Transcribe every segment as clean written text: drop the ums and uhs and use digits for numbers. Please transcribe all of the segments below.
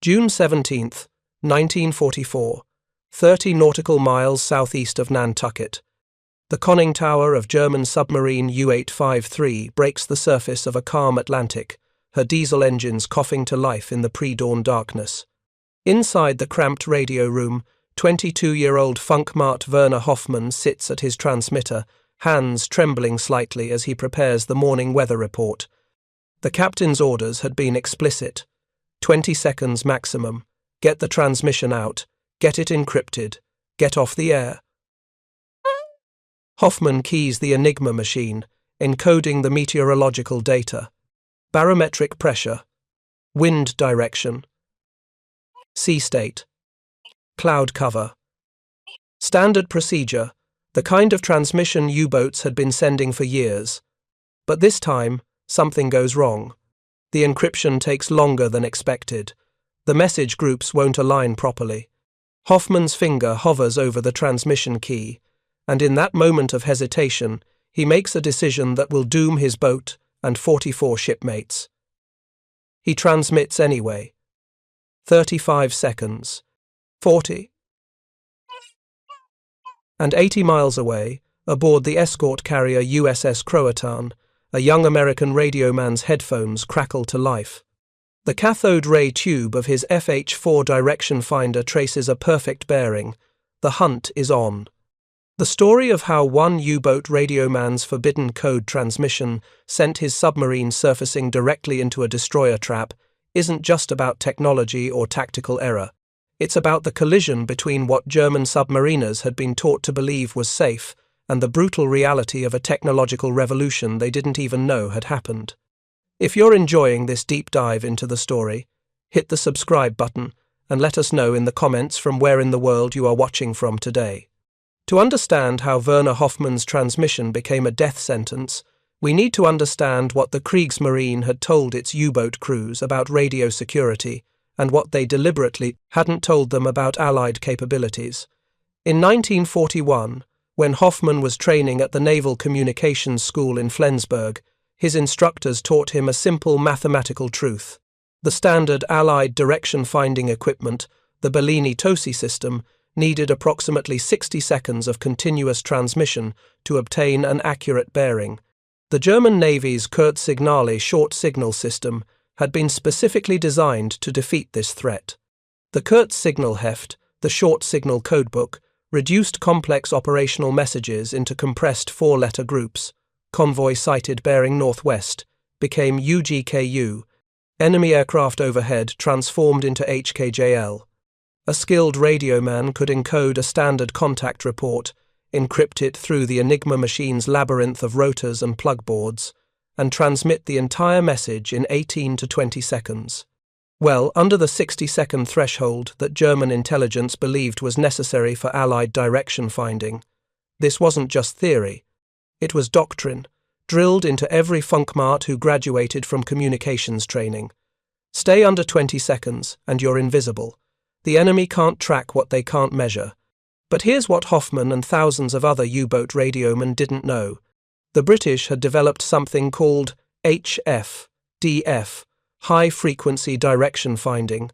June 17th, 1944, 30 nautical miles southeast of Nantucket. The conning tower of German submarine U-853 breaks the surface of a calm Atlantic, her diesel engines coughing to life in the pre-dawn darkness. Inside the cramped radio room, 22-year-old Funkmaat Werner Hoffman sits at his transmitter, hands trembling slightly as he prepares the morning weather report. The captain's orders had been explicit. 20 seconds maximum. Get the transmission out. Get it encrypted. Get off the air. Hoffman keys the Enigma machine, encoding the meteorological data. Barometric pressure. Wind direction. Sea state. Cloud cover. Standard procedure, the kind of transmission U-boats had been sending for years. But this time, something goes wrong. The encryption takes longer than expected. The message groups won't align properly. Hoffman's finger hovers over the transmission key, and in that moment of hesitation, he makes a decision that will doom his boat and 44 shipmates. He transmits anyway. 35 seconds. 40. And 80 miles away, aboard the escort carrier USS Croatan, a young American radioman's headphones crackle to life. The cathode ray tube of his FH4 direction finder traces a perfect bearing. The hunt is on. The story of how one U-boat radioman's forbidden code transmission sent his submarine surfacing directly into a destroyer trap isn't just about technology or tactical error. It's about the collision between what German submariners had been taught to believe was safe and the brutal reality of a technological revolution they didn't even know had happened. If you're enjoying this deep dive into the story, hit the subscribe button and let us know in the comments from where in the world you are watching from today. To understand how Werner Hoffman's transmission became a death sentence, we need to understand what the Kriegsmarine had told its U-boat crews about radio security and what they deliberately hadn't told them about Allied capabilities. In 1941, when Hoffman was training at the Naval Communications School in Flensburg, his instructors taught him a simple mathematical truth. The standard Allied direction-finding equipment, the Bellini-Tosi system, needed approximately 60 seconds of continuous transmission to obtain an accurate bearing. The German Navy's Kurzsignale short signal system had been specifically designed to defeat this threat. The Kurzsignalheft, the short signal codebook, reduced complex operational messages into compressed four-letter groups. Convoy sighted bearing northwest became UGKU. Enemy aircraft overhead transformed into HKJL. A skilled radioman could encode a standard contact report, encrypt it through the Enigma machine's labyrinth of rotors and plug boards, and transmit the entire message in 18 to 20 seconds. Well, under the 60-second threshold that German intelligence believed was necessary for Allied direction finding. This wasn't just theory. It was doctrine, drilled into every Funkmaat who graduated from communications training. Stay under 20 seconds, and you're invisible. The enemy can't track what they can't measure. But here's what Hoffman and thousands of other U-boat radiomen didn't know. The British had developed something called HF-DF, high-frequency direction finding,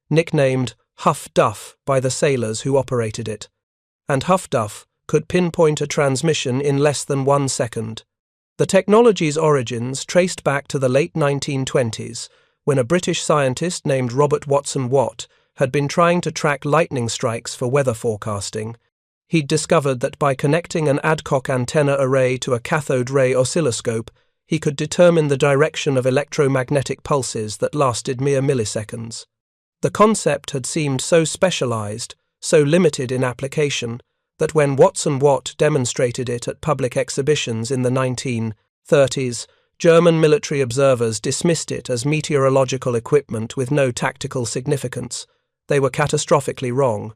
nicknamed huff-duff by the sailors who operated it. And huff-duff could pinpoint a transmission in less than 1 second. The technology's origins traced back to the late 1920s, when a British scientist named Robert Watson Watt had been trying to track lightning strikes for weather forecasting. He'd discovered that by connecting an adcock antenna array to a cathode ray oscilloscope, he could determine the direction of electromagnetic pulses that lasted mere milliseconds. The concept had seemed so specialized, so limited in application, that when Watson Watt demonstrated it at public exhibitions in the 1930s, German military observers dismissed it as meteorological equipment with no tactical significance. They were catastrophically wrong.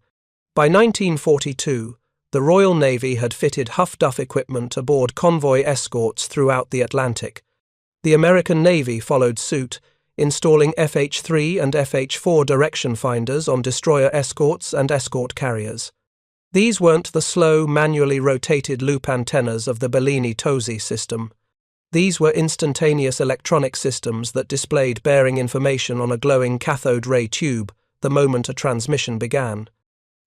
By 1942, the Royal Navy had fitted huff-duff equipment aboard convoy escorts throughout the Atlantic. The American Navy followed suit, installing FH3 and FH4 direction finders on destroyer escorts and escort carriers. These weren't the slow, manually rotated loop antennas of the Bellini-Tosi system. These were instantaneous electronic systems that displayed bearing information on a glowing cathode ray tube, the moment a transmission began.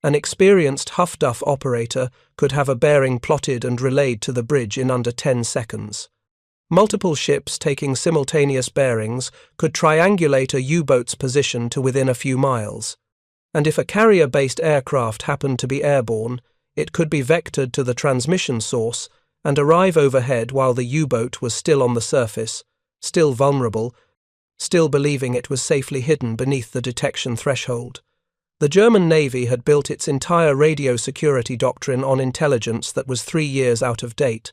An experienced huff-duff operator could have a bearing plotted and relayed to the bridge in under 10 seconds. Multiple ships taking simultaneous bearings could triangulate a U-boat's position to within a few miles. And if a carrier-based aircraft happened to be airborne, it could be vectored to the transmission source and arrive overhead while the U-boat was still on the surface, still vulnerable, still believing it was safely hidden beneath the detection threshold. The German Navy had built its entire radio security doctrine on intelligence that was 3 years out of date,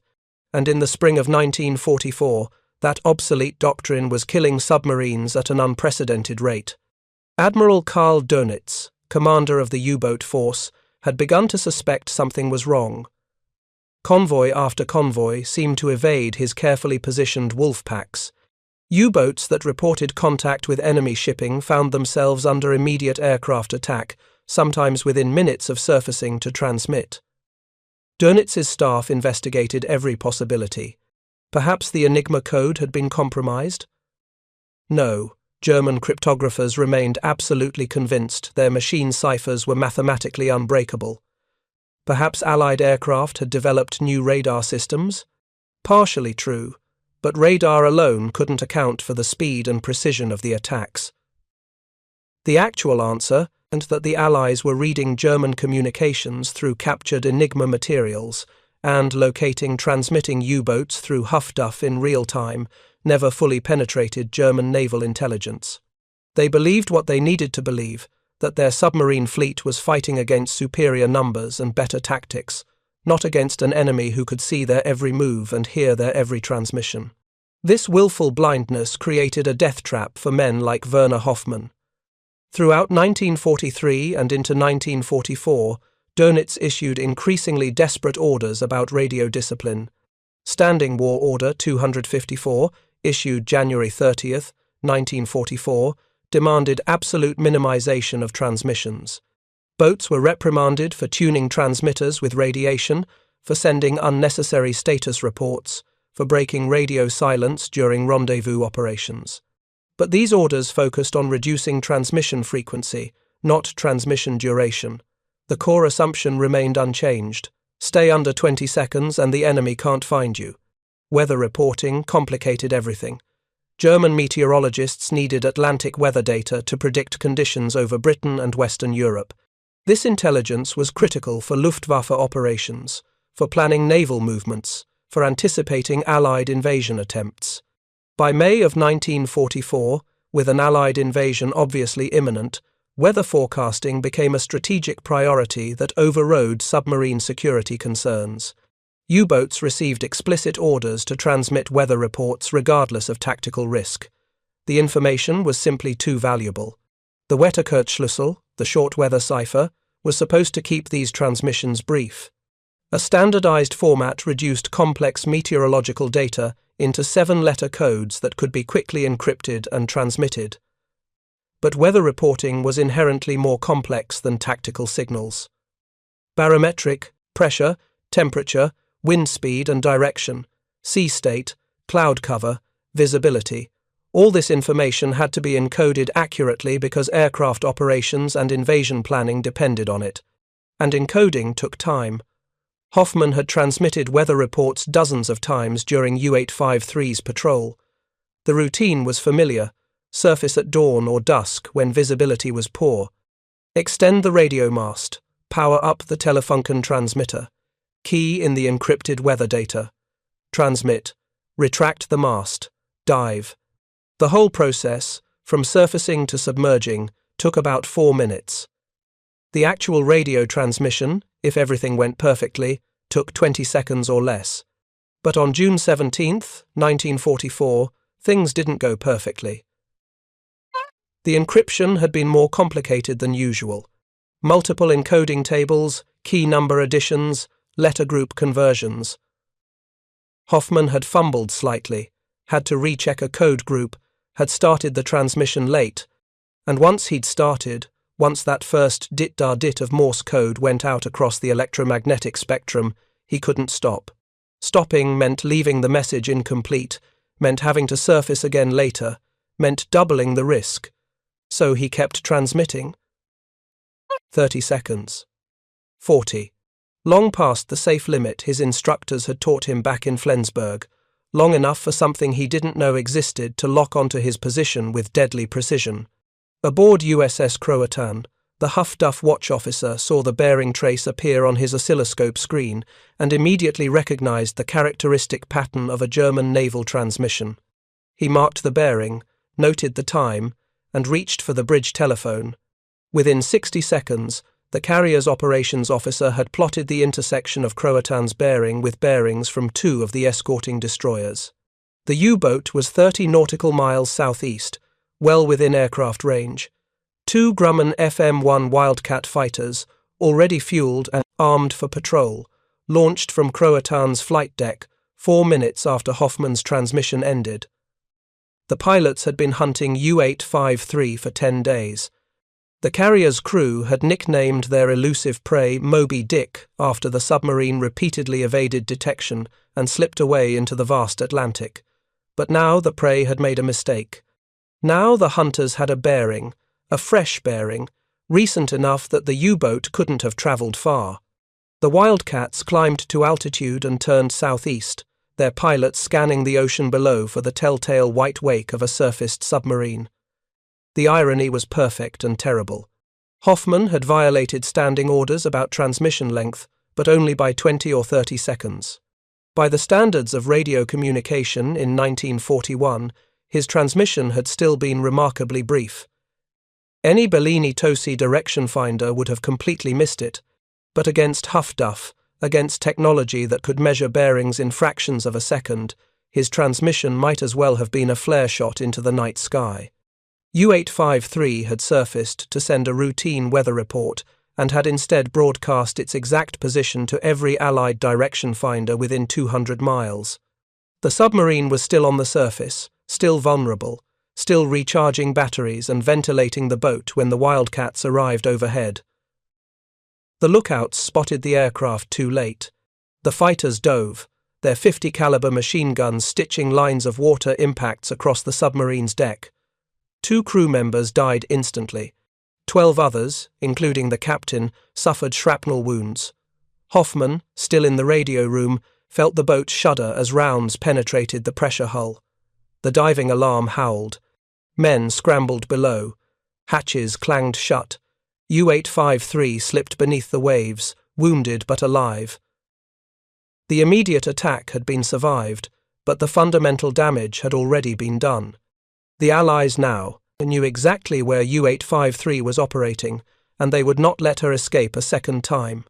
and in the spring of 1944, that obsolete doctrine was killing submarines at an unprecedented rate. Admiral Karl Dönitz, commander of the U-boat force, had begun to suspect something was wrong. Convoy after convoy seemed to evade his carefully positioned wolf packs. U-boats that reported contact with enemy shipping found themselves under immediate aircraft attack, sometimes within minutes of surfacing to transmit. Dönitz's staff investigated every possibility. Perhaps the Enigma code had been compromised? No, German cryptographers remained absolutely convinced their machine ciphers were mathematically unbreakable. Perhaps Allied aircraft had developed new radar systems? Partially true, but radar alone couldn't account for the speed and precision of the attacks. The actual answer, and that the Allies were reading German communications through captured Enigma materials and locating transmitting U-boats through huff-duff in real time, never fully penetrated German naval intelligence. They believed what they needed to believe, that their submarine fleet was fighting against superior numbers and better tactics, not against an enemy who could see their every move and hear their every transmission. This willful blindness created a death trap for men like Werner Hoffman. Throughout 1943 and into 1944, Dönitz issued increasingly desperate orders about radio discipline. Standing War Order 254, issued January 30, 1944, demanded absolute minimization of transmissions. Boats were reprimanded for tuning transmitters with radiation, for sending unnecessary status reports, for breaking radio silence during rendezvous operations. But these orders focused on reducing transmission frequency, not transmission duration. The core assumption remained unchanged. Stay under 20 seconds and the enemy can't find you. Weather reporting complicated everything. German meteorologists needed Atlantic weather data to predict conditions over Britain and Western Europe. This intelligence was critical for Luftwaffe operations, for planning naval movements, for anticipating Allied invasion attempts. By May of 1944, with an Allied invasion obviously imminent, weather forecasting became a strategic priority that overrode submarine security concerns. U-boats received explicit orders to transmit weather reports regardless of tactical risk. The information was simply too valuable. The Wetterkurzschlüssel, the short weather cipher, was supposed to keep these transmissions brief. A standardized format reduced complex meteorological data into 7-letter codes that could be quickly encrypted and transmitted. But weather reporting was inherently more complex than tactical signals. Barometric, pressure, temperature, wind speed and direction, sea state, cloud cover, visibility. All this information had to be encoded accurately because aircraft operations and invasion planning depended on it. And encoding took time. Hoffman had transmitted weather reports dozens of times during U-853's patrol. The routine was familiar: surface at dawn or dusk when visibility was poor. Extend the radio mast, power up the Telefunken transmitter, key in the encrypted weather data, transmit, retract the mast, dive. The whole process, from surfacing to submerging, took about 4 minutes. The actual radio transmission, if everything went perfectly, took 20 seconds or less. But on June 17, 1944, things didn't go perfectly. The encryption had been more complicated than usual. Multiple encoding tables, key number additions, letter group conversions. Hoffman had fumbled slightly, had to recheck a code group, had started the transmission late, and once he'd started, once that first dit-da-dit of Morse code went out across the electromagnetic spectrum, he couldn't stop. Stopping meant leaving the message incomplete, meant having to surface again later, meant doubling the risk. So he kept transmitting, 30 seconds. 40. Long past the safe limit his instructors had taught him back in Flensburg, long enough for something he didn't know existed to lock onto his position with deadly precision. Aboard USS Croatan, the huff-duff watch officer saw the bearing trace appear on his oscilloscope screen and immediately recognized the characteristic pattern of a German naval transmission. He marked the bearing, noted the time, and reached for the bridge telephone. Within 60 seconds, the carrier's operations officer had plotted the intersection of Croatan's bearing with bearings from two of the escorting destroyers. The U-boat was 30 nautical miles southeast, well within aircraft range. Two Grumman FM-1 Wildcat fighters, already fueled and armed for patrol, launched from Croatan's flight deck 4 minutes after Hoffman's transmission ended. The pilots had been hunting U-853 for 10 days. The carrier's crew had nicknamed their elusive prey Moby Dick after the submarine repeatedly evaded detection and slipped away into the vast Atlantic. But now the prey had made a mistake. Now the hunters had a bearing, a fresh bearing, recent enough that the U-boat couldn't have travelled far. The Wildcats climbed to altitude and turned southeast, their pilots scanning the ocean below for the telltale white wake of a surfaced submarine. The irony was perfect and terrible. Hoffman had violated standing orders about transmission length, but only by 20 or 30 seconds. By the standards of radio communication in 1941, his transmission had still been remarkably brief. Any Bellini-Tosi direction finder would have completely missed it, but against huff-duff, against technology that could measure bearings in fractions of a second, his transmission might as well have been a flare shot into the night sky. U-853 had surfaced to send a routine weather report and had instead broadcast its exact position to every Allied direction finder within 200 miles. The submarine was still on the surface, still vulnerable, still recharging batteries and ventilating the boat when the Wildcats arrived overhead. The lookouts spotted the aircraft too late. The fighters dove, their 50 caliber machine guns stitching lines of water impacts across the submarine's deck. 2 crew members died instantly. 12 others, including the captain, suffered shrapnel wounds. Hoffman, still in the radio room, felt the boat shudder as rounds penetrated the pressure hull. The diving alarm howled. Men scrambled below. Hatches clanged shut. U-853 slipped beneath the waves, wounded but alive. The immediate attack had been survived, but the fundamental damage had already been done. The Allies now knew exactly where U-853 was operating, and they would not let her escape a second time.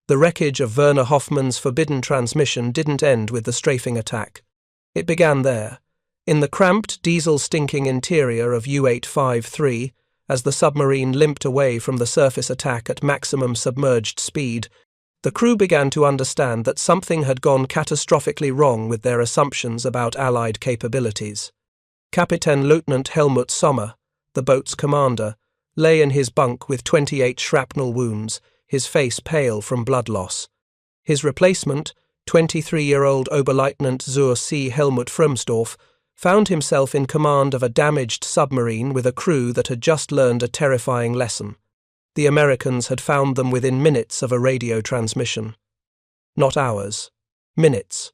The wreckage of Werner Hoffman's forbidden transmission didn't end with the strafing attack. It began there, in the cramped, diesel-stinking interior of U-853, as the submarine limped away from the surface attack at maximum submerged speed. The crew began to understand that something had gone catastrophically wrong with their assumptions about Allied capabilities. Kapitän-Leutnant Helmut Sommer, the boat's commander, lay in his bunk with 28 shrapnel wounds, his face pale from blood loss. His replacement, 23-year-old Oberleutnant zur See Helmut Frömsdorf, found himself in command of a damaged submarine with a crew that had just learned a terrifying lesson. The Americans had found them within minutes of a radio transmission. Not hours. Minutes.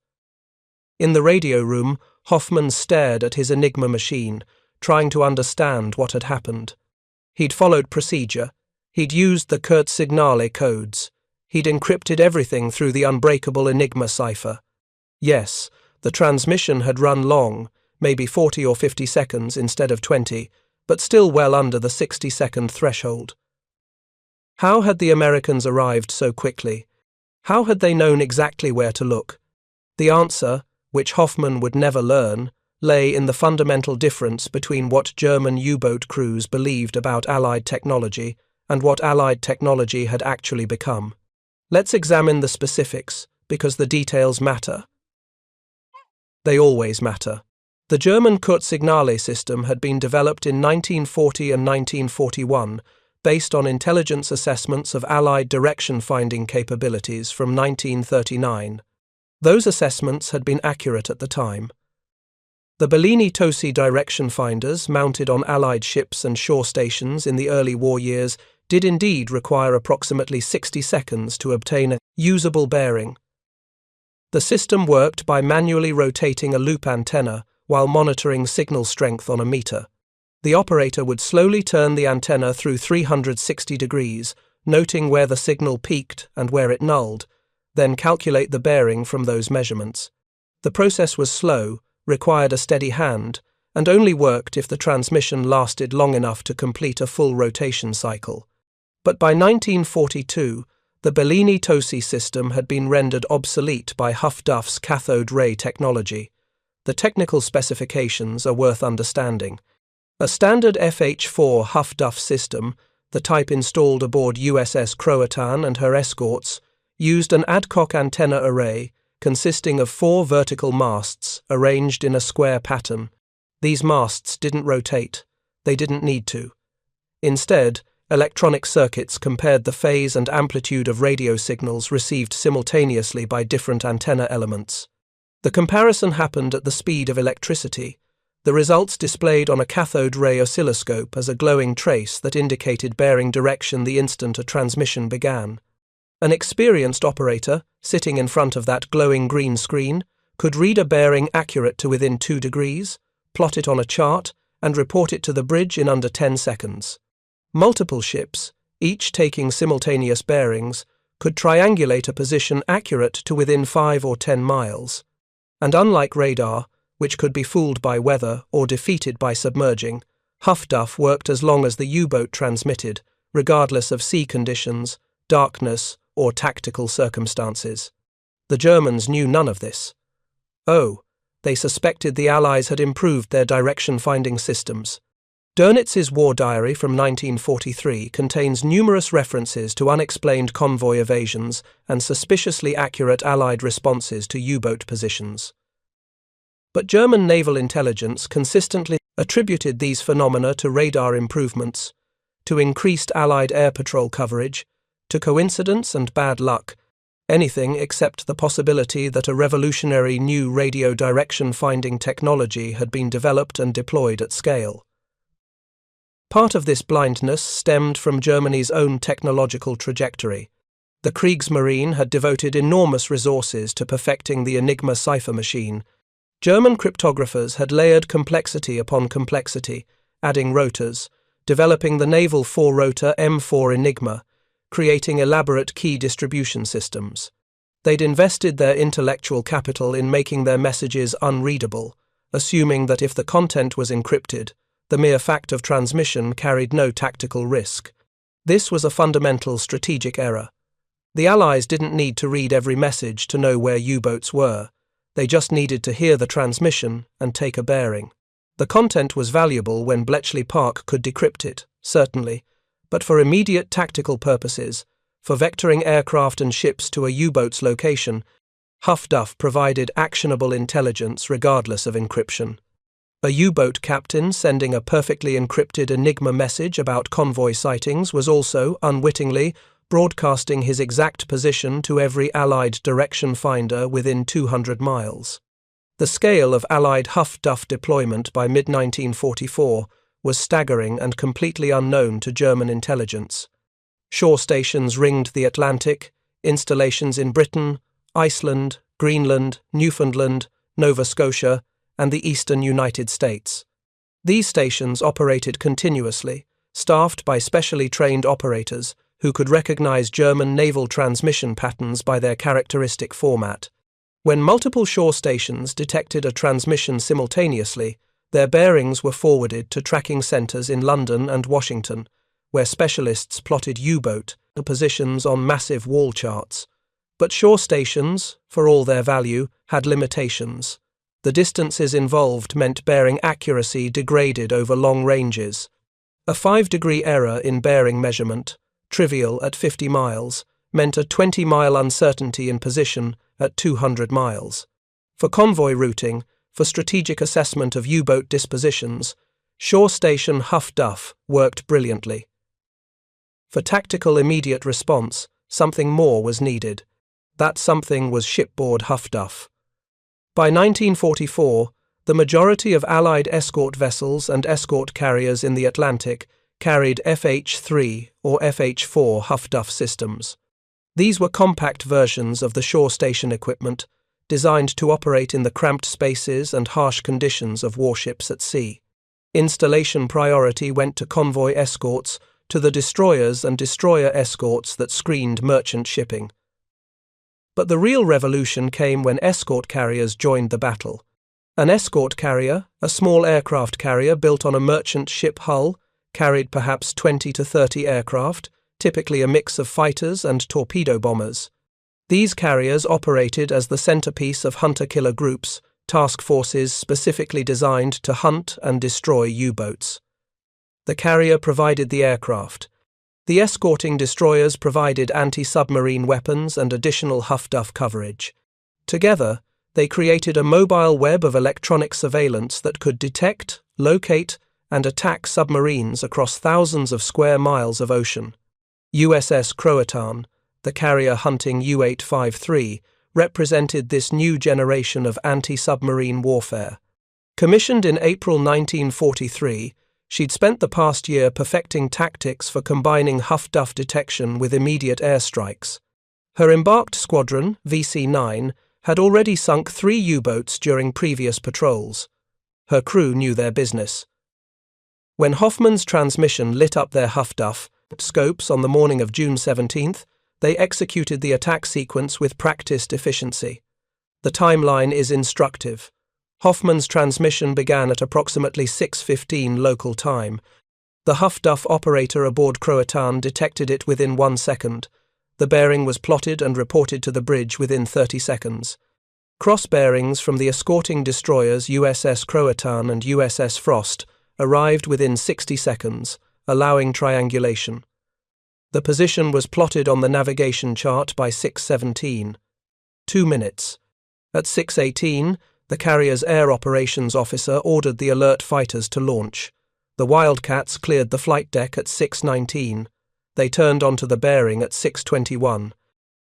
In the radio room, Hoffman stared at his Enigma machine, trying to understand what had happened. He'd followed procedure. He'd used the Kurzsignale codes. He'd encrypted everything through the unbreakable Enigma cipher. Yes, the transmission had run long, maybe 40 or 50 seconds instead of 20, but still well under the 60-second threshold. How had the Americans arrived so quickly? How had they known exactly where to look? The answer, which Hoffman would never learn, lay in the fundamental difference between what German U-boat crews believed about Allied technology and what Allied technology had actually become. Let's examine the specifics, because the details matter. They always matter. The German Kurzsignale system had been developed in 1940 and 1941, based on intelligence assessments of Allied direction-finding capabilities from 1939. Those assessments had been accurate at the time. The Bellini-Tosi direction finders, mounted on Allied ships and shore stations in the early war years, did indeed require approximately 60 seconds to obtain a usable bearing. The system worked by manually rotating a loop antenna while monitoring signal strength on a meter. The operator would slowly turn the antenna through 360 degrees, noting where the signal peaked and where it nulled, then calculate the bearing from those measurements. The process was slow, required a steady hand, and only worked if the transmission lasted long enough to complete a full rotation cycle. But by 1942, the Bellini-Tosi system had been rendered obsolete by huff-duff's cathode ray technology. The technical specifications are worth understanding. A standard FH-4 huff-duff system, the type installed aboard USS Croatan and her escorts, used an adcock antenna array consisting of 4 vertical masts arranged in a square pattern. These masts didn't rotate. They didn't need to. Instead, electronic circuits compared the phase and amplitude of radio signals received simultaneously by different antenna elements. The comparison happened at the speed of electricity. The results displayed on a cathode ray oscilloscope as a glowing trace that indicated bearing direction the instant a transmission began. An experienced operator, sitting in front of that glowing green screen, could read a bearing accurate to within 2 degrees, plot it on a chart, and report it to the bridge in under 10 seconds. Multiple ships, each taking simultaneous bearings, could triangulate a position accurate to within 5 or 10 miles. And unlike radar, which could be fooled by weather or defeated by submerging, huff-duff worked as long as the U-boat transmitted, regardless of sea conditions, darkness, or tactical circumstances. The Germans knew none of this. Oh, they suspected the Allies had improved their direction-finding systems. Dönitz's war diary from 1943 contains numerous references to unexplained convoy evasions and suspiciously accurate Allied responses to U-boat positions. But German naval intelligence consistently attributed these phenomena to radar improvements, to increased Allied air patrol coverage, to coincidence and bad luck, anything except the possibility that a revolutionary new radio direction-finding technology had been developed and deployed at scale. Part of this blindness stemmed from Germany's own technological trajectory. The Kriegsmarine had devoted enormous resources to perfecting the Enigma cipher machine. German cryptographers had layered complexity upon complexity, adding rotors, developing the naval 4-rotor M4 Enigma, creating elaborate key distribution systems. They'd invested their intellectual capital in making their messages unreadable, assuming that if the content was encrypted, the mere fact of transmission carried no tactical risk. This was a fundamental strategic error. The Allies didn't need to read every message to know where U-boats were. They just needed to hear the transmission and take a bearing. The content was valuable when Bletchley Park could decrypt it, certainly, but for immediate tactical purposes, for vectoring aircraft and ships to a U-boat's location, huff-duff provided actionable intelligence regardless of encryption. A U-boat captain sending a perfectly encrypted Enigma message about convoy sightings was also, unwittingly, broadcasting his exact position to every Allied direction finder within 200 miles. The scale of Allied huff-duff deployment by mid-1944 was staggering and completely unknown to German intelligence. Shore stations ringed the Atlantic, installations in Britain, Iceland, Greenland, Newfoundland, Nova Scotia, and the eastern United States. These stations operated continuously, staffed by specially trained operators who could recognize German naval transmission patterns by their characteristic format. When multiple shore stations detected a transmission simultaneously, their bearings were forwarded to tracking centers in London and Washington, where specialists plotted U-boat positions on massive wall charts. But shore stations, for all their value, had limitations. The distances involved meant bearing accuracy degraded over long ranges. A 5-degree error in bearing measurement, trivial at 50 miles, meant a 20-mile uncertainty in position at 200 miles. For convoy routing, for strategic assessment of U-boat dispositions, shore station huff-duff worked brilliantly. For tactical immediate response, something more was needed. That something was shipboard huff-duff. By 1944, the majority of Allied escort vessels and escort carriers in the Atlantic carried FH-3 or FH4 huff-duff systems. These were compact versions of the shore station equipment, designed to operate in the cramped spaces and harsh conditions of warships at sea. Installation priority went to convoy escorts, to the destroyers and destroyer escorts that screened merchant shipping. But the real revolution came when escort carriers joined the battle. An escort carrier, a small aircraft carrier built on a merchant ship hull, carried perhaps 20 to 30 aircraft, typically a mix of fighters and torpedo bombers. These carriers operated as the centerpiece of hunter-killer groups, task forces specifically designed to hunt and destroy U-boats. The carrier provided the aircraft. The escorting destroyers provided anti-submarine weapons and additional huff-duff coverage. Together, they created a mobile web of electronic surveillance that could detect, locate, and attack submarines across thousands of square miles of ocean. USS Croatan, the carrier hunting U-853, represented this new generation of anti-submarine warfare. Commissioned in April 1943, she'd spent the past year perfecting tactics for combining huff-duff detection with immediate airstrikes. Her embarked squadron, VC-9, had already sunk 3 U-boats during previous patrols. Her crew knew their business. When Hoffman's transmission lit up their huff-duff scopes on the morning of June 17th, they executed the attack sequence with practiced efficiency. The timeline is instructive. Hoffman's transmission began at approximately 6:15 local time. The huff-duff operator aboard Croatan detected it within 1 second. The bearing was plotted and reported to the bridge within 30 seconds. Cross bearings from the escorting destroyers USS Croatan and USS Frost arrived within 60 seconds, allowing triangulation. The position was plotted on the navigation chart by 6:17. 2 minutes. At 6:18, the carrier's air operations officer ordered the alert fighters to launch. The Wildcats cleared the flight deck at 6:19. They turned onto the bearing at 6:21.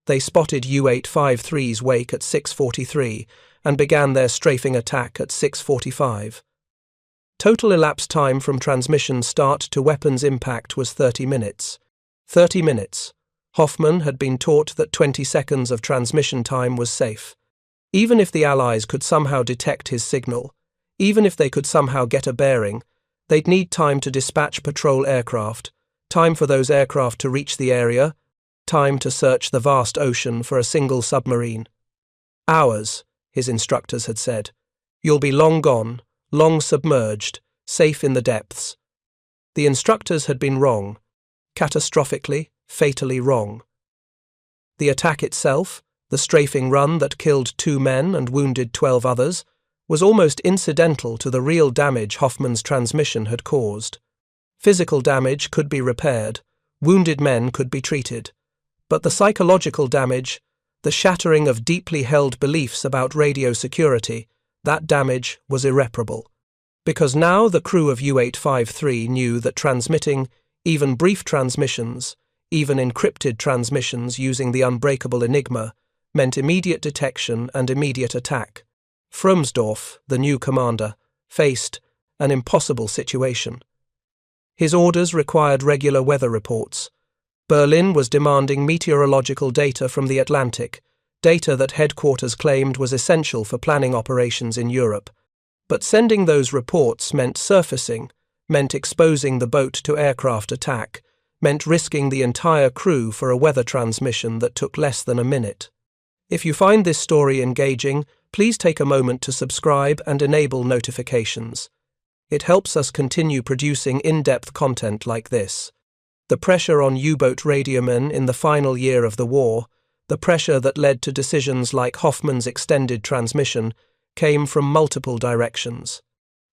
They spotted U-853's wake at 6:43 and began their strafing attack at 6:45. Total elapsed time from transmission start to weapons impact was 30 minutes. 30 minutes. Hoffman had been taught that 20 seconds of transmission time was safe. Even if the Allies could somehow detect his signal, even if they could somehow get a bearing, they'd need time to dispatch patrol aircraft, time for those aircraft to reach the area, time to search the vast ocean for a single submarine. Hours, his instructors had said. You'll be long gone, long submerged, safe in the depths. The instructors had been wrong. Catastrophically, fatally wrong. The attack itself, the strafing run that killed 2 men and wounded 12 others, was almost incidental to the real damage Hoffman's transmission had caused. Physical damage could be repaired, wounded men could be treated, but the psychological damage, the shattering of deeply held beliefs about radio security, that damage was irreparable. Because now the crew of U-853 knew that transmitting even brief transmissions, even encrypted transmissions using the unbreakable Enigma, meant immediate detection and immediate attack. Fromsdorf, the new commander, faced an impossible situation. His orders required regular weather reports. Berlin was demanding meteorological data from the Atlantic, data that headquarters claimed was essential for planning operations in Europe. But sending those reports meant surfacing, meant exposing the boat to aircraft attack, meant risking the entire crew for a weather transmission that took less than a minute. If you find this story engaging, please take a moment to subscribe and enable notifications. It helps us continue producing in-depth content like this. The pressure on U-boat radiomen in the final year of the war, the pressure that led to decisions like Hoffman's extended transmission, came from multiple directions.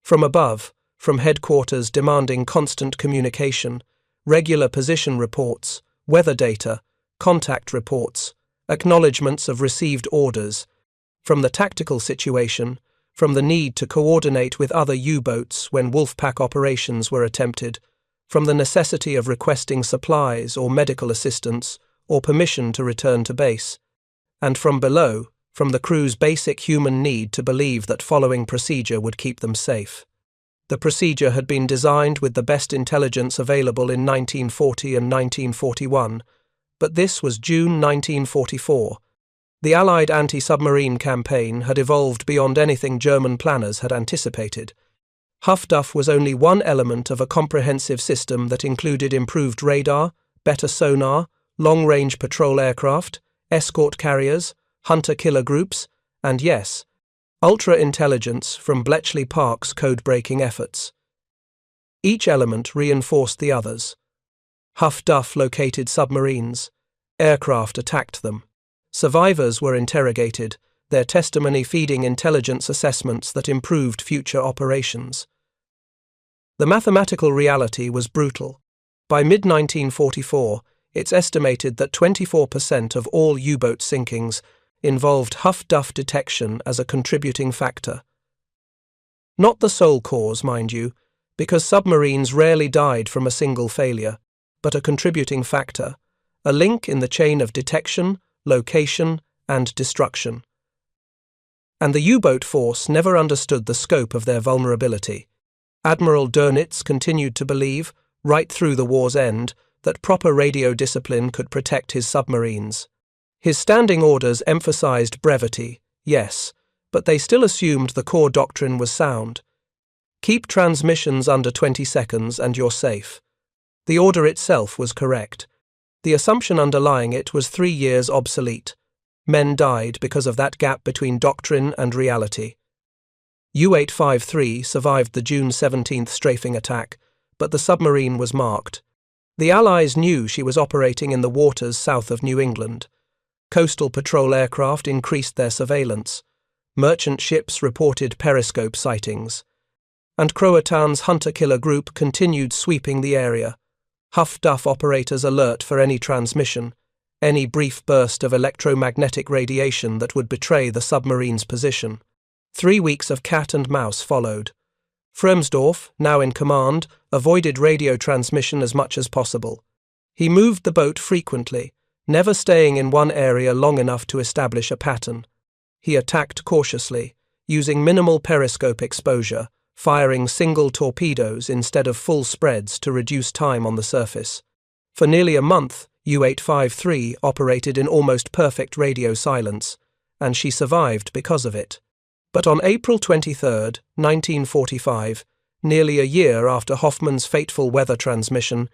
From above, from headquarters demanding constant communication, regular position reports, weather data, contact reports, acknowledgements of received orders, from the tactical situation, from the need to coordinate with other U-boats when Wolfpack operations were attempted, from the necessity of requesting supplies or medical assistance or permission to return to base, and from below, from the crew's basic human need to believe that following procedure would keep them safe. The procedure had been designed with the best intelligence available in 1940 and 1941, but this was June 1944. The Allied anti-submarine campaign had evolved beyond anything German planners had anticipated. Huff-duff was only one element of a comprehensive system that included improved radar, better sonar, long-range patrol aircraft, escort carriers, hunter-killer groups, and yes, ultra-intelligence from Bletchley Park's code-breaking efforts. Each element reinforced the others. Huff-duff located submarines. Aircraft attacked them. Survivors were interrogated, their testimony feeding intelligence assessments that improved future operations. The mathematical reality was brutal. By mid-1944, it's estimated that 24% of all U-boat sinkings involved huff-duff detection as a contributing factor. Not the sole cause, mind you, because submarines rarely died from a single failure, but a contributing factor, a link in the chain of detection, location, and destruction. And the U-boat force never understood the scope of their vulnerability. Admiral Dönitz continued to believe, right through the war's end, that proper radio discipline could protect his submarines. His standing orders emphasized brevity, yes, but they still assumed the core doctrine was sound. Keep transmissions under 20 seconds and you're safe. The order itself was correct. The assumption underlying it was 3 years obsolete. Men died because of that gap between doctrine and reality. U-853 survived the June 17th strafing attack, but the submarine was marked. The Allies knew she was operating in the waters south of New England. Coastal patrol aircraft increased their surveillance. Merchant ships reported periscope sightings. And Croatan's hunter-killer group continued sweeping the area. Huff-duff operators alert for any transmission, any brief burst of electromagnetic radiation that would betray the submarine's position. 3 weeks of cat and mouse followed. Frömsdorf, now in command, avoided radio transmission as much as possible. He moved the boat frequently, never staying in one area long enough to establish a pattern. He attacked cautiously, using minimal periscope exposure, firing single torpedoes instead of full spreads to reduce time on the surface. For nearly a month, U-853 operated in almost perfect radio silence, and she survived because of it. But on April 23, 1945, nearly a year after Hoffman's fateful weather transmission,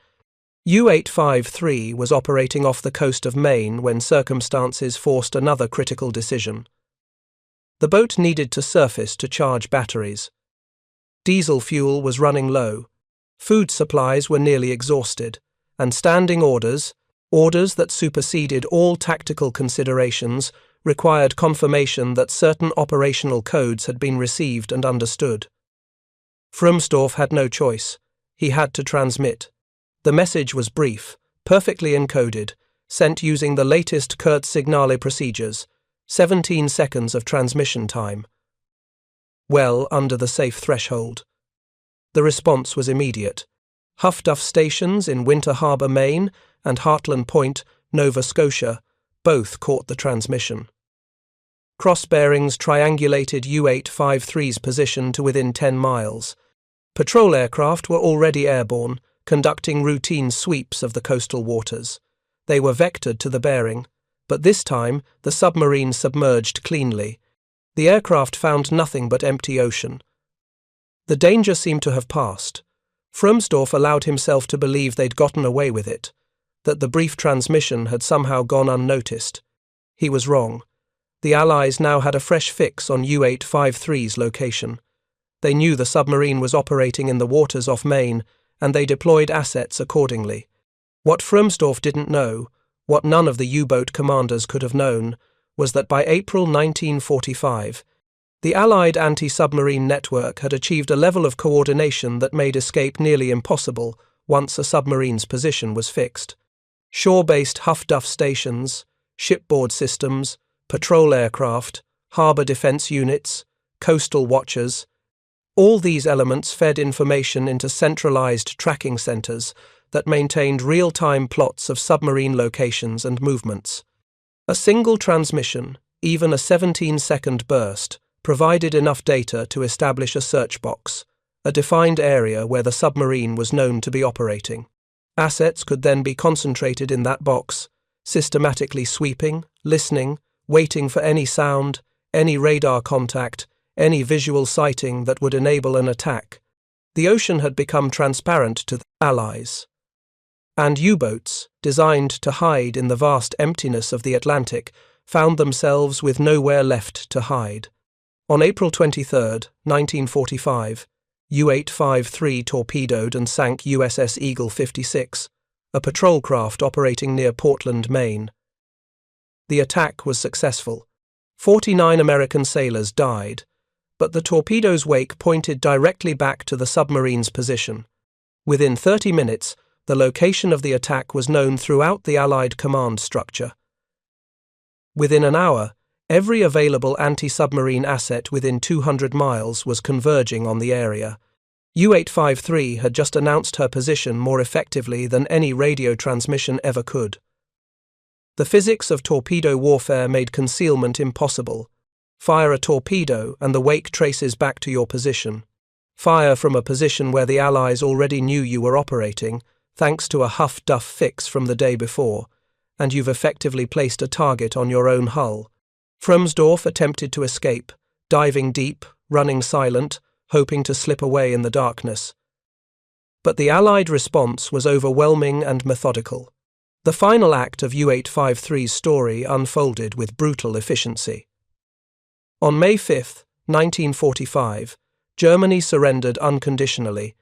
U-853 was operating off the coast of Maine when circumstances forced another critical decision. The boat needed to surface to charge batteries. Diesel fuel was running low, food supplies were nearly exhausted, and standing orders that superseded all tactical considerations, required confirmation that certain operational codes had been received and understood. Frömsdorf had no choice. He had to transmit. The message was brief, perfectly encoded, sent using the latest Kurzsignale procedures, 17 seconds of transmission time. Well under the safe threshold. The response was immediate. Huff-duff stations in Winter Harbour, Maine, and Hartland Point, Nova Scotia, both caught the transmission. Cross-bearings triangulated U-853's position to within 10 miles. Patrol aircraft were already airborne, conducting routine sweeps of the coastal waters. They were vectored to the bearing, but this time the submarine submerged cleanly. The aircraft found nothing but empty ocean. The danger seemed to have passed. Frömsdorf allowed himself to believe they'd gotten away with it, that the brief transmission had somehow gone unnoticed. He was wrong. The Allies now had a fresh fix on U-853's location. They knew the submarine was operating in the waters off Maine, and they deployed assets accordingly. What Frömsdorf didn't know, what none of the U-boat commanders could have known, was that by April 1945, the Allied anti-submarine network had achieved a level of coordination that made escape nearly impossible once a submarine's position was fixed. Shore-based huff-duff stations, shipboard systems, patrol aircraft, harbour defence units, coastal watchers, all these elements fed information into centralised tracking centres that maintained real-time plots of submarine locations and movements. A single transmission, even a 17-second burst, provided enough data to establish a search box, a defined area where the submarine was known to be operating. Assets could then be concentrated in that box, systematically sweeping, listening, waiting for any sound, any radar contact, any visual sighting that would enable an attack. The ocean had become transparent to the Allies. And U-boats, designed to hide in the vast emptiness of the Atlantic, found themselves with nowhere left to hide. On April 23, 1945, U-853 torpedoed and sank USS Eagle 56, a patrol craft operating near Portland, Maine. The attack was successful. 49 American sailors died, but the torpedo's wake pointed directly back to the submarine's position. Within 30 minutes, the location of the attack was known throughout the Allied command structure. Within an hour, every available anti-submarine asset within 200 miles was converging on the area. U-853 had just announced her position more effectively than any radio transmission ever could. The physics of torpedo warfare made concealment impossible. Fire a torpedo and the wake traces back to your position. Fire from a position where the Allies already knew you were operating, thanks to a huff-duff fix from the day before, and you've effectively placed a target on your own hull. Fromsdorf attempted to escape, diving deep, running silent, hoping to slip away in the darkness. But the Allied response was overwhelming and methodical. The final act of U-853's story unfolded with brutal efficiency. On May 5, 1945, Germany surrendered unconditionally.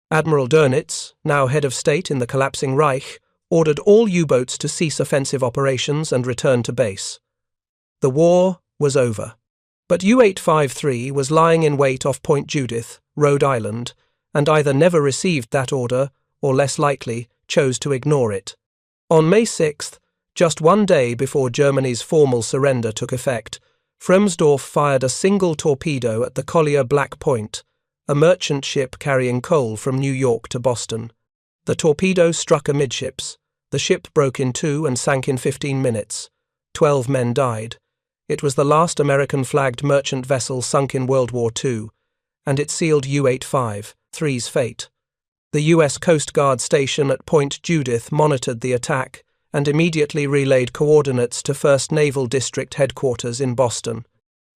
Admiral Dönitz, now head of state in the collapsing Reich, ordered all U-boats to cease offensive operations and return to base. The war was over. But U-853 was lying in wait off Point Judith, Rhode Island, and either never received that order or, less likely, chose to ignore it. On May 6, just one day before Germany's formal surrender took effect, Fromsdorf fired a single torpedo at the collier Black Point, a merchant ship carrying coal from New York to Boston. The torpedo struck amidships. The ship broke in two and sank in 15 minutes. 12 men died. It was the last American-flagged merchant vessel sunk in World War II, and it sealed U-853's fate. The U.S. Coast Guard station at Point Judith monitored the attack and immediately relayed coordinates to 1st Naval District Headquarters in Boston.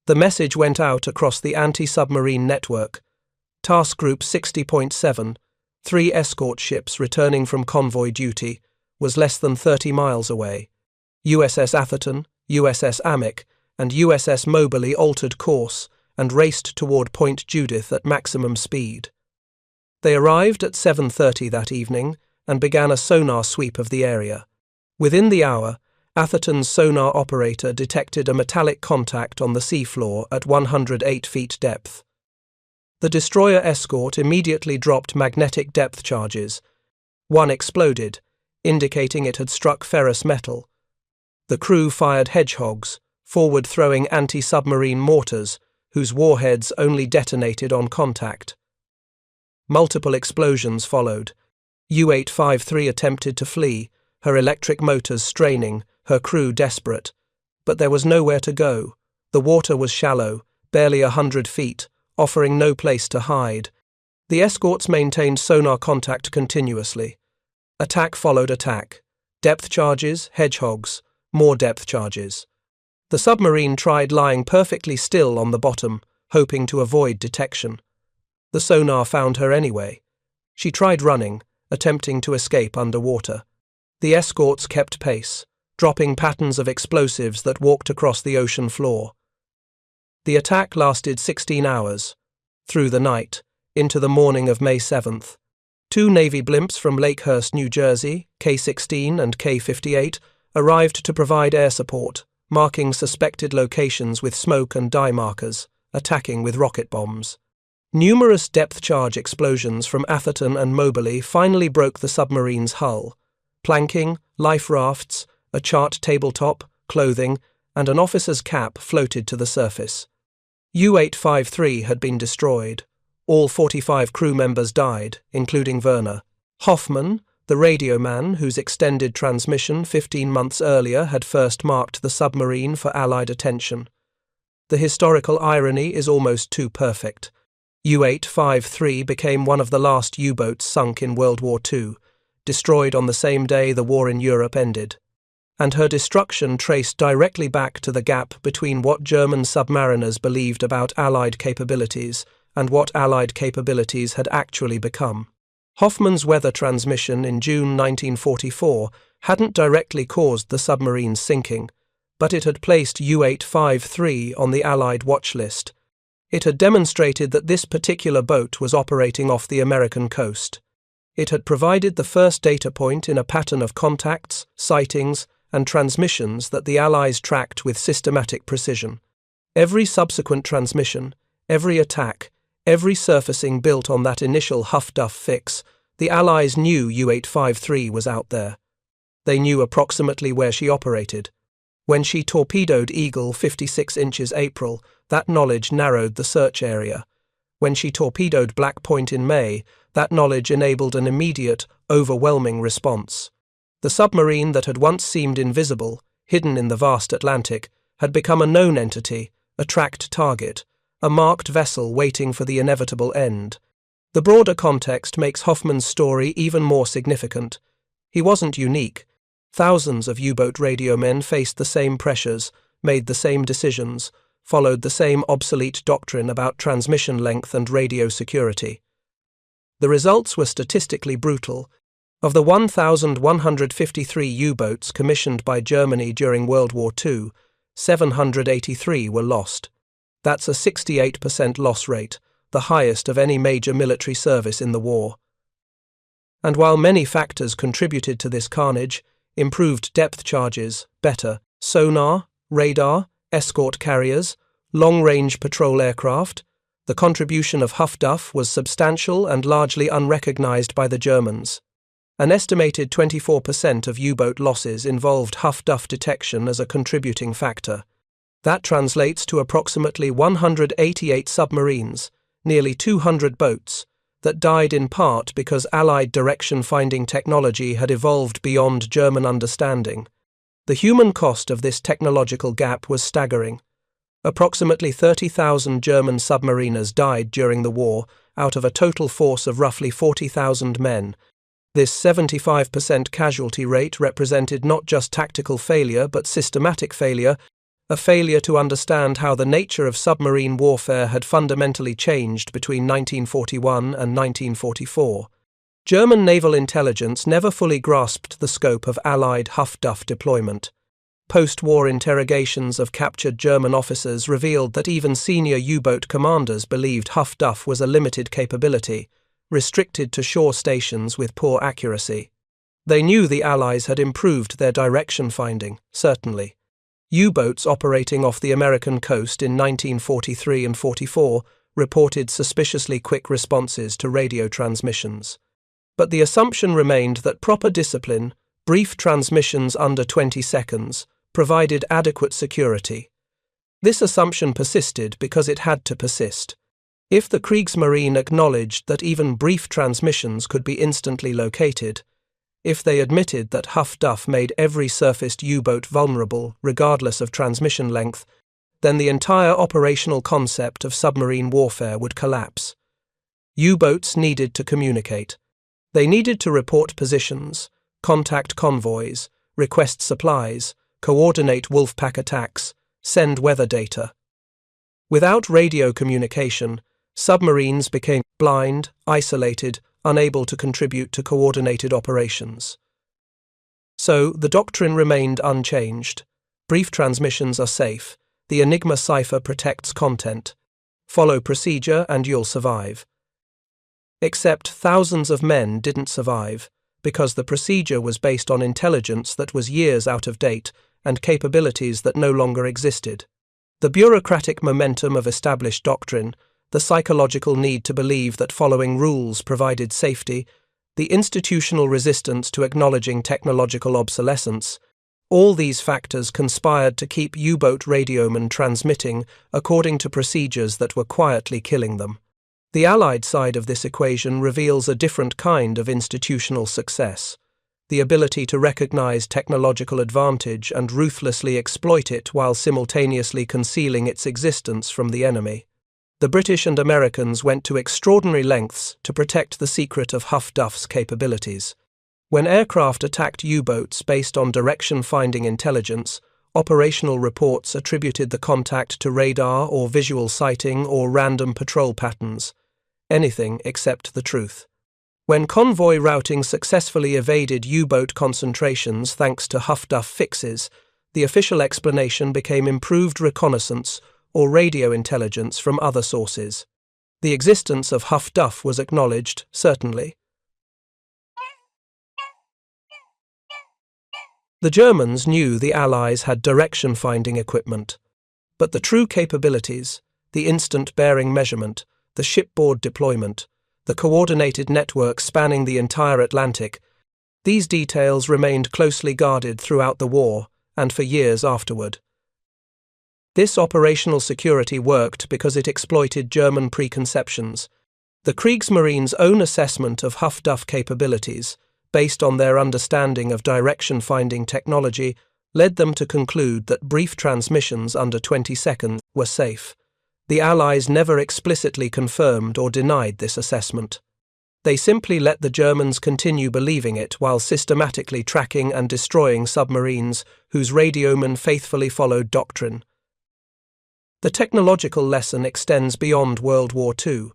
The message went out across the anti-submarine network. Task Group 60.7, 3 escort ships returning from convoy duty, was less than 30 miles away. USS Atherton, USS Amick, and USS Moberly altered course and raced toward Point Judith at maximum speed. They arrived at 7:30 that evening and began a sonar sweep of the area. Within the hour, Atherton's sonar operator detected a metallic contact on the seafloor at 108 feet depth. The destroyer escort immediately dropped magnetic depth charges. One exploded, indicating it had struck ferrous metal. The crew fired hedgehogs, forward-throwing anti-submarine mortars, whose warheads only detonated on contact. Multiple explosions followed. U-853 attempted to flee, her electric motors straining, her crew desperate. But there was nowhere to go. The water was shallow, barely 100 feet, offering no place to hide. The escorts maintained sonar contact continuously. Attack followed attack. Depth charges, hedgehogs, more depth charges. The submarine tried lying perfectly still on the bottom, hoping to avoid detection. The sonar found her anyway. She tried running, attempting to escape underwater. The escorts kept pace, dropping patterns of explosives that walked across the ocean floor. The attack lasted 16 hours, through the night, into the morning of May 7th. 2 Navy blimps from Lakehurst, New Jersey, K-16 and K-58, arrived to provide air support, marking suspected locations with smoke and dye markers, attacking with rocket bombs. Numerous depth charge explosions from Atherton and Moberly finally broke the submarine's hull. Planking, life rafts, a chart tabletop, clothing, and an officer's cap floated to the surface. U-853 had been destroyed. All 45 crew members died, including Werner Hoffman, the radioman whose extended transmission 15 months earlier had first marked the submarine for Allied attention. The historical irony is almost too perfect. U-853 became one of the last U-boats sunk in World War II, destroyed on the same day the war in Europe ended. And her destruction traced directly back to the gap between what German submariners believed about Allied capabilities and what Allied capabilities had actually become. Hoffman's weather transmission in June 1944 hadn't directly caused the submarine's sinking, but it had placed U-853 on the Allied watch list. It had demonstrated that this particular boat was operating off the American coast. It had provided the first data point in a pattern of contacts, sightings, and transmissions that the Allies tracked with systematic precision. Every subsequent transmission, every attack, every surfacing built on that initial huff-duff fix, the Allies knew U-853 was out there. They knew approximately where she operated. When she torpedoed Eagle 56 inches April, that knowledge narrowed the search area. When she torpedoed Black Point in May, that knowledge enabled an immediate, overwhelming response. The submarine that had once seemed invisible, hidden in the vast Atlantic, had become a known entity, a tracked target, a marked vessel waiting for the inevitable end. The broader context makes Hoffman's story even more significant. He wasn't unique. Thousands of U-boat radiomen faced the same pressures, made the same decisions, followed the same obsolete doctrine about transmission length and radio security. The results were statistically brutal. Of the 1,153 U-boats commissioned by Germany during World War II, 783 were lost. That's a 68% loss rate, the highest of any major military service in the war. And while many factors contributed to this carnage, improved depth charges, better sonar, radar, escort carriers, long-range patrol aircraft, the contribution of huff-duff was substantial and largely unrecognized by the Germans. An estimated 24% of U-boat losses involved huff-duff detection as a contributing factor. That translates to approximately 188 submarines, nearly 200 boats, that died in part because Allied direction-finding technology had evolved beyond German understanding. The human cost of this technological gap was staggering. Approximately 30,000 German submariners died during the war, out of a total force of roughly 40,000 men. This 75% casualty rate represented not just tactical failure but systematic failure, a failure to understand how the nature of submarine warfare had fundamentally changed between 1941 and 1944. German naval intelligence never fully grasped the scope of Allied huff-duff deployment. Post-war interrogations of captured German officers revealed that even senior U-boat commanders believed huff-duff was a limited capability, restricted to shore stations with poor accuracy. They knew the Allies had improved their direction finding, certainly. U-boats operating off the American coast in 1943 and 44 reported suspiciously quick responses to radio transmissions. But the assumption remained that proper discipline, brief transmissions under 20 seconds, provided adequate security. This assumption persisted because it had to persist. If the Kriegsmarine acknowledged that even brief transmissions could be instantly located, if they admitted that huff-duff made every surfaced U-boat vulnerable regardless of transmission length, then the entire operational concept of submarine warfare would collapse. U-boats needed to communicate. They needed to report positions, contact convoys, request supplies, coordinate wolfpack attacks, send weather data. Without radio communication, submarines became blind, isolated, unable to contribute to coordinated operations. So, the doctrine remained unchanged. Brief transmissions are safe. The Enigma cipher protects content. Follow procedure and you'll survive. Except thousands of men didn't survive, because the procedure was based on intelligence that was years out of date and capabilities that no longer existed. The bureaucratic momentum of established doctrine, the psychological need to believe that following rules provided safety, the institutional resistance to acknowledging technological obsolescence, all these factors conspired to keep U-boat radiomen transmitting according to procedures that were quietly killing them. The Allied side of this equation reveals a different kind of institutional success, the ability to recognize technological advantage and ruthlessly exploit it while simultaneously concealing its existence from the enemy. the British and Americans went to extraordinary lengths to protect the secret of huff-duff's capabilities. When aircraft attacked U-boats based on direction-finding intelligence, operational reports attributed the contact to radar or visual sighting or random patrol patterns. Anything except the truth. When convoy routing successfully evaded U-boat concentrations thanks to huff-duff fixes, the official explanation became improved reconnaissance or radio intelligence from other sources. The existence of huff-duff was acknowledged, certainly. The Germans knew the Allies had direction-finding equipment, but the true capabilities, the instant bearing measurement, the shipboard deployment, the coordinated network spanning the entire Atlantic, these details remained closely guarded throughout the war and for years afterward. This operational security worked because it exploited German preconceptions. The Kriegsmarine's own assessment of huff-duff capabilities, based on their understanding of direction-finding technology, led them to conclude that brief transmissions under 20 seconds were safe. The Allies never explicitly confirmed or denied this assessment. They simply let the Germans continue believing it while systematically tracking and destroying submarines whose radiomen faithfully followed doctrine. The technological lesson extends beyond World War II.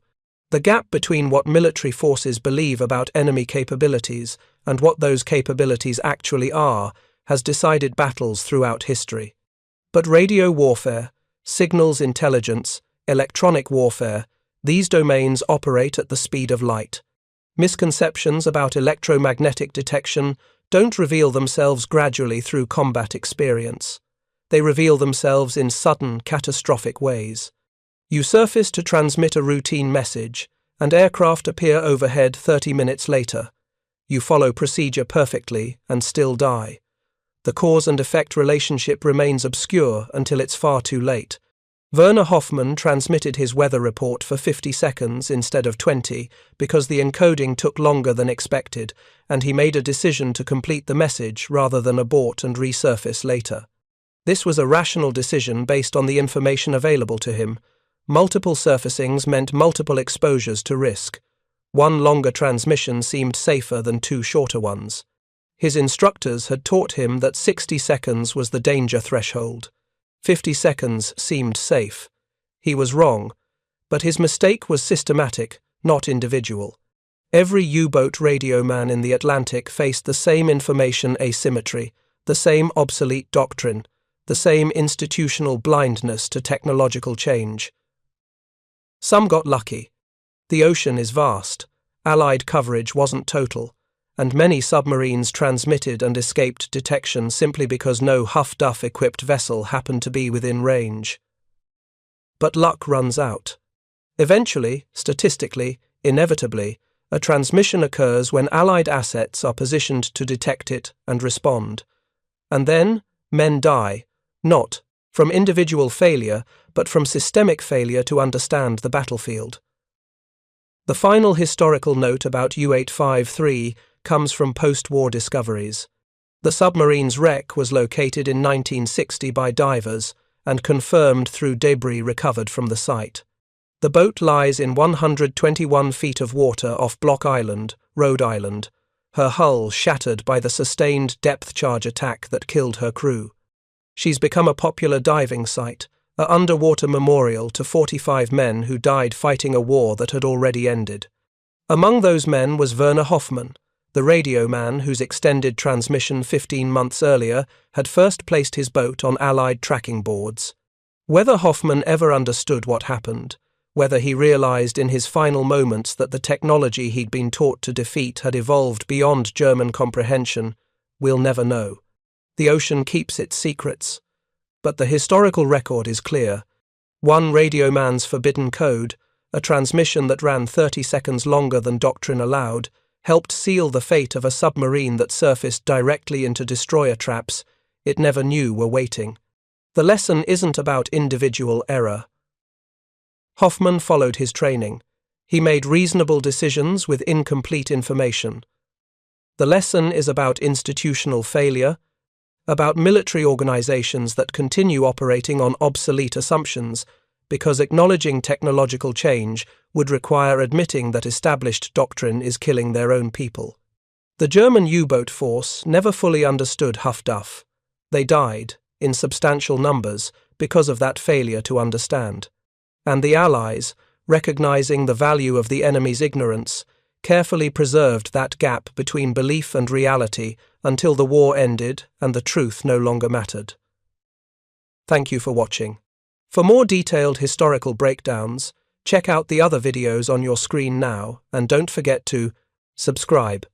The gap between what military forces believe about enemy capabilities and what those capabilities actually are has decided battles throughout history. But radio warfare, signals intelligence, electronic warfare, these domains operate at the speed of light. Misconceptions about electromagnetic detection don't reveal themselves gradually through combat experience. They reveal themselves in sudden, catastrophic ways. You surface to transmit a routine message, and aircraft appear overhead 30 minutes later. You follow procedure perfectly and still die. The cause and effect relationship remains obscure until it's far too late. Werner Hoffman transmitted his weather report for 50 seconds instead of 20 because the encoding took longer than expected, and he made a decision to complete the message rather than abort and resurface later. This was a rational decision based on the information available to him. Multiple surfacings meant multiple exposures to risk. One longer transmission seemed safer than two shorter ones. His instructors had taught him that 60 seconds was the danger threshold. 50 seconds seemed safe. He was wrong, but his mistake was systematic, not individual. Every U-boat radioman in the Atlantic faced the same information asymmetry, the same obsolete doctrine, the same institutional blindness to technological change. Some got lucky. The ocean is vast. Allied coverage wasn't total, and many submarines transmitted and escaped detection simply because no huff-duff-equipped vessel happened to be within range. But luck runs out. Eventually, statistically, inevitably, a transmission occurs when Allied assets are positioned to detect it and respond. And then, men die, not from individual failure, but from systemic failure to understand the battlefield. The final historical note about U-853 comes from post-war discoveries. The submarine's wreck was located in 1960 by divers and confirmed through debris recovered from the site. The boat lies in 121 feet of water off Block Island, Rhode Island, her hull shattered by the sustained depth charge attack that killed her crew. She's become a popular diving site, an underwater memorial to 45 men who died fighting a war that had already ended. Among those men was Werner Hoffman, the radio man whose extended transmission 15 months earlier had first placed his boat on Allied tracking boards. Whether Hoffman ever understood what happened, whether he realized in his final moments that the technology he'd been taught to defeat had evolved beyond German comprehension, we'll never know. The ocean keeps its secrets. But the historical record is clear. One radioman's forbidden code, a transmission that ran 30 seconds longer than doctrine allowed, helped seal the fate of a submarine that surfaced directly into destroyer traps it never knew were waiting. The lesson isn't about individual error. Hoffman followed his training. He made reasonable decisions with incomplete information. The lesson is about institutional failure, about military organizations that continue operating on obsolete assumptions, because acknowledging technological change would require admitting that established doctrine is killing their own people. The German U-boat force never fully understood huff-duff. They died, in substantial numbers, because of that failure to understand. And the Allies, recognizing the value of the enemy's ignorance, carefully preserved that gap between belief and reality until the war ended and the truth no longer mattered. Thank you for watching. For more detailed historical breakdowns, check out the other videos on your screen now and don't forget to subscribe.